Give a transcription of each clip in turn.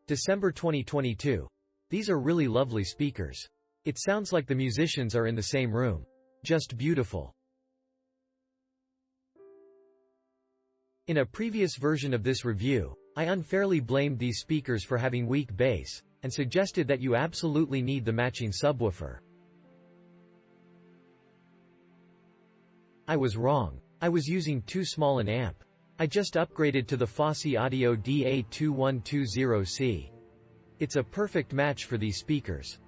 December 2022. These are really lovely speakers. It sounds like the musicians are in the same room. Just beautiful. In a previous version of this review, I unfairly blamed these speakers for having weak bass, and suggested that you absolutely need the matching subwoofer. I was wrong. I was using too small an amp. I just upgraded to the Fosi Audio DA2120C. It's a perfect match for these speakers.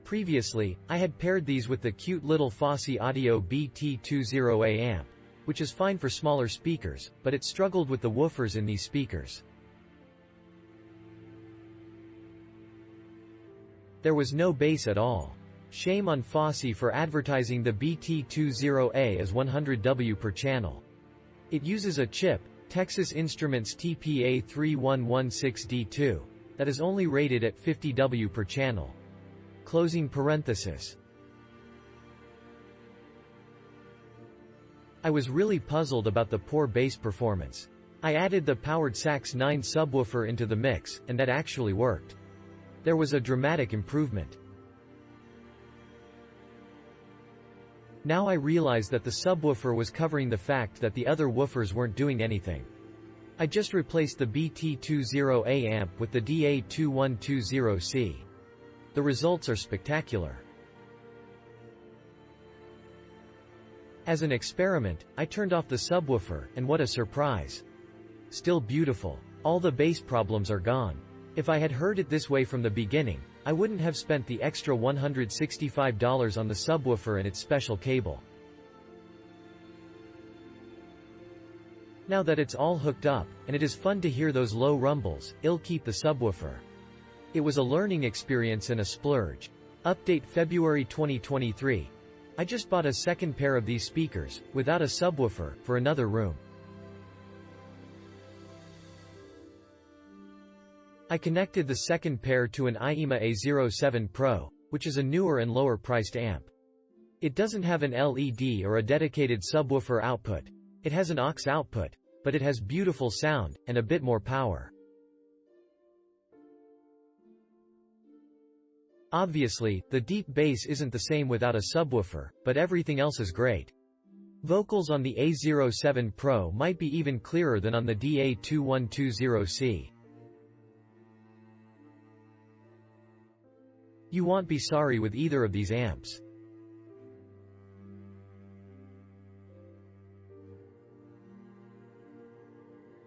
Previously, I had paired these with the cute little Fosi Audio BT20A amp, which is fine for smaller speakers, but it struggled with the woofers in these speakers. There was no bass at all. Shame on Fosi for advertising the BT20A as 100W per channel. It uses a chip, Texas Instruments TPA3116D2, that is only rated at 50W per channel. Closing parenthesis. I was really puzzled about the poor bass performance. I added the powered Sax 9 subwoofer into the mix, and that actually worked. There was a dramatic improvement. Now I realize that the subwoofer was covering the fact that the other woofers weren't doing anything. I just replaced the BT20A amp with the DA2120C. The results are spectacular. As an experiment, I turned off the subwoofer, and what a surprise. Still beautiful. All the bass problems are gone. If I had heard it this way from the beginning, I wouldn't have spent the extra $165 on the subwoofer and its special cable. Now that it's all hooked up, and it is fun to hear those low rumbles, I'll keep the subwoofer. It was a learning experience and a splurge. Update February 2023. I just bought a second pair of these speakers, without a subwoofer, for another room. I connected the second pair to an IEMA A07 Pro, which is a newer and lower-priced amp. It doesn't have an LED or a dedicated subwoofer output. It has an aux output, but it has beautiful sound, and a bit more power. Obviously, the deep bass isn't the same without a subwoofer, but everything else is great. Vocals on the A07 Pro might be even clearer than on the DA2120C. You won't be sorry with either of these amps.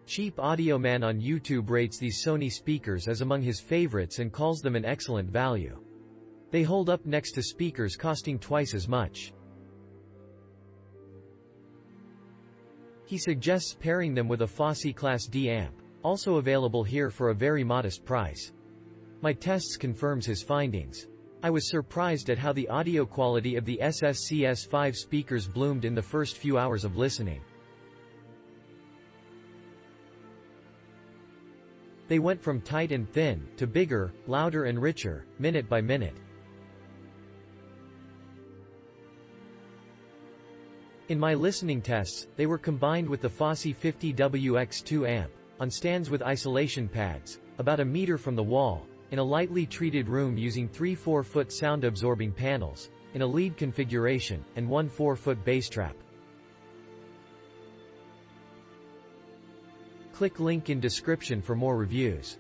Cheap Audio Man on YouTube rates these Sony speakers as among his favorites and calls them an excellent value. They hold up next to speakers costing twice as much. He suggests pairing them with a Fosi Class D amp, also available here for a very modest price. My tests confirms his findings. I was surprised at how the audio quality of the SSCS5 speakers bloomed in the first few hours of listening. They went from tight and thin, to bigger, louder and richer, minute by minute. In my listening tests, they were combined with the Fosi 50WX2 amp, on stands with isolation pads, about a meter from the wall, in a lightly treated room using 3 4-foot sound-absorbing panels, in a lead configuration, and 1 4-foot bass trap. Click link in description for more reviews.